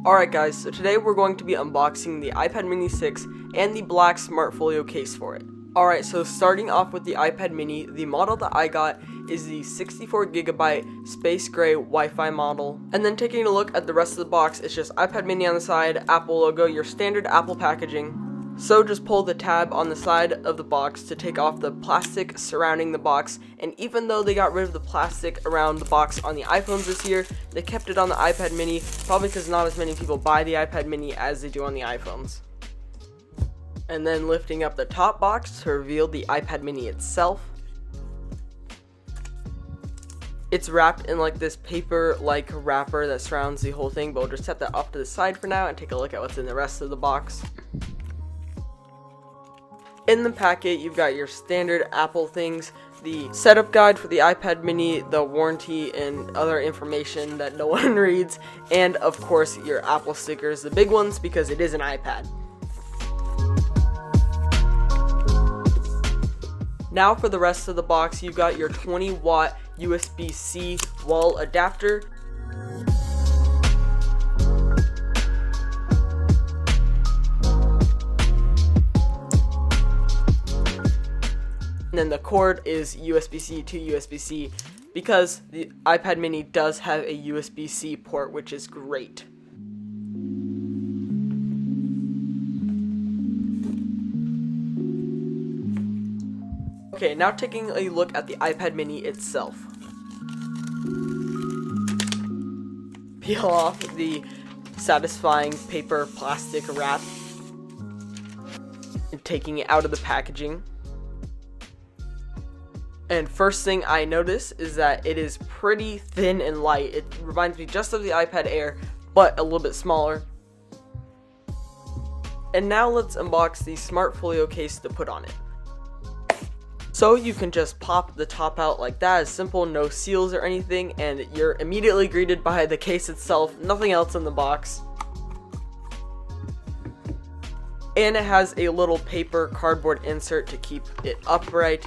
Alright guys, so today we're going to be unboxing the iPad mini 6 and the black Smart Folio case for it. Alright, so starting off with the iPad mini, the model that I got is the 64GB space gray Wi-Fi model. And then taking a look at the rest of the box, it's just iPad mini on the side, Apple logo, your standard Apple packaging. So just pull the tab on the side of the box to take off the plastic surrounding the box, and even though they got rid of the plastic around the box on the iPhones this year, they kept it on the iPad mini, probably because not as many people buy the iPad mini as they do on the iPhones. And then lifting up the top box to reveal the iPad mini itself. It's wrapped in like this paper-like wrapper that surrounds the whole thing, but we'll just set that off to the side for now and take a look at what's in the rest of the box. In the packet, you've got your standard Apple things, the setup guide for the iPad mini, the warranty and other information that no one reads, and of course your Apple stickers, the big ones because it is an iPad. Now for the rest of the box, you've got your 20-watt USB-C wall adapter. And then the cord is USB-C to USB-C because the iPad mini does have a USB-C port, which is great. Okay, now taking a look at the iPad mini itself. Peel off the satisfying paper plastic wrap and taking it out of the packaging. And first thing I notice is that it is pretty thin and light. It reminds me just of the iPad Air, but a little bit smaller. And now let's unbox the Smart Folio case to put on it. So you can just pop the top out like that, it's simple, no seals or anything, and you're immediately greeted by the case itself, nothing else in the box. And it has a little paper cardboard insert to keep it upright.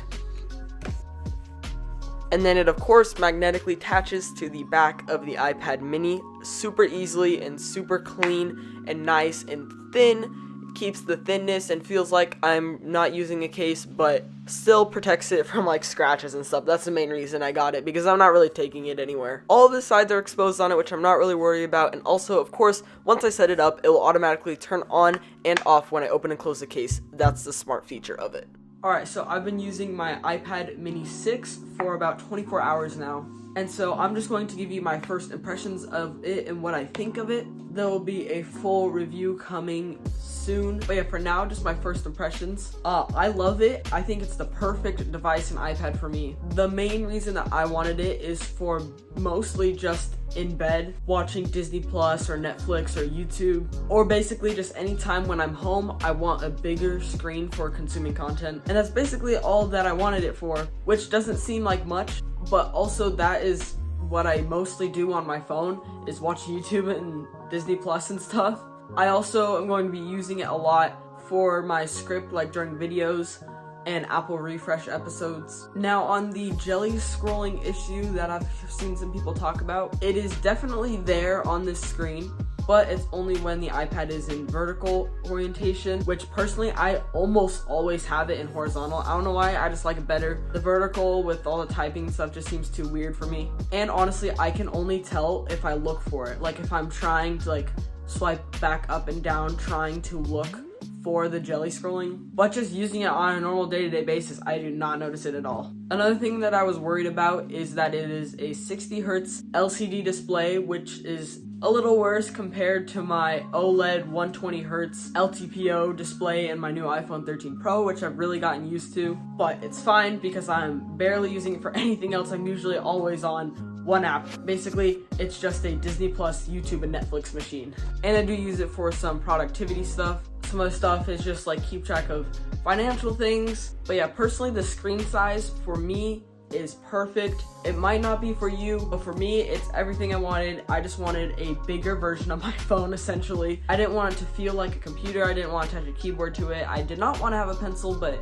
And then it of course magnetically attaches to the back of the iPad mini super easily and super clean and nice and thin. It keeps the thinness and feels like I'm not using a case, but still protects it from like scratches and stuff. That's the main reason I got it, because I'm not really taking it anywhere. All of the sides are exposed on it, which I'm not really worried about, and also of course once I set it up, it will automatically turn on and off when I open and close the case. That's the smart feature of it. Alright, so I've been using my iPad mini 6 for about 24 hours now, and so I'm just going to give you my first impressions of it and what I think of it. There will be a full review coming soon, but yeah, for now, just my first impressions. I love it. I think it's the perfect device and iPad for me. The main reason that I wanted it is for mostly just in bed watching Disney Plus or Netflix or YouTube, or basically just anytime when I'm home I want a bigger screen for consuming content, and that's basically all that I wanted it for, which doesn't seem like much, but also that is what I mostly do on my phone, is watch YouTube and Disney Plus and stuff. I also am going to be using it a lot for my script, like during videos and Apple refresh episodes. Now on the jelly scrolling issue that I've seen some people talk about, it is definitely there on this screen, but it's only when the iPad is in vertical orientation, which personally I almost always have it in horizontal. I don't know why, I just like it better. The vertical with all the typing and stuff just seems too weird for me. And honestly, I can only tell if I look for it. Like if I'm trying to like swipe back up and down trying to look for the jelly scrolling, but just using it on a normal day-to-day basis, I do not notice it at all. Another thing that I was worried about is that it is a 60Hz LCD display, which is a little worse compared to my OLED 120Hz LTPO display in my new iPhone 13 Pro, which I've really gotten used to, but it's fine because I'm barely using it for anything else. I'm usually always on one app. Basically, it's just a Disney Plus, YouTube, and Netflix machine. And I do use it for some productivity stuff. Some of the stuff is just like keep track of financial things. But yeah, personally, the screen size for me is perfect. It might not be for you, but for me, it's everything I wanted. I just wanted a bigger version of my phone, essentially. I didn't want it to feel like a computer. I didn't want to attach a keyboard to it. I did not want to have a pencil, but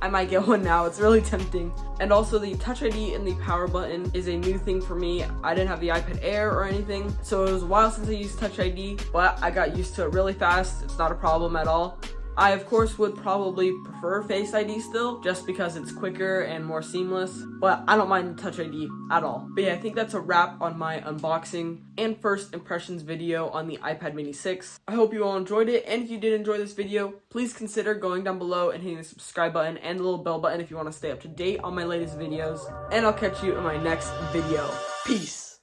I might get one now. It's really tempting. And also the Touch ID and the power button is a new thing for me. I didn't have the iPad Air or anything, so it was a while since I used Touch ID, but I got used to it really fast. It's not a problem at all. I, of course, would probably prefer Face ID still, just because it's quicker and more seamless, but I don't mind Touch ID at all. But yeah, I think that's a wrap on my unboxing and first impressions video on the iPad mini 6. I hope you all enjoyed it, and if you did enjoy this video, please consider going down below and hitting the subscribe button and the little bell button if you want to stay up to date on my latest videos, and I'll catch you in my next video. Peace!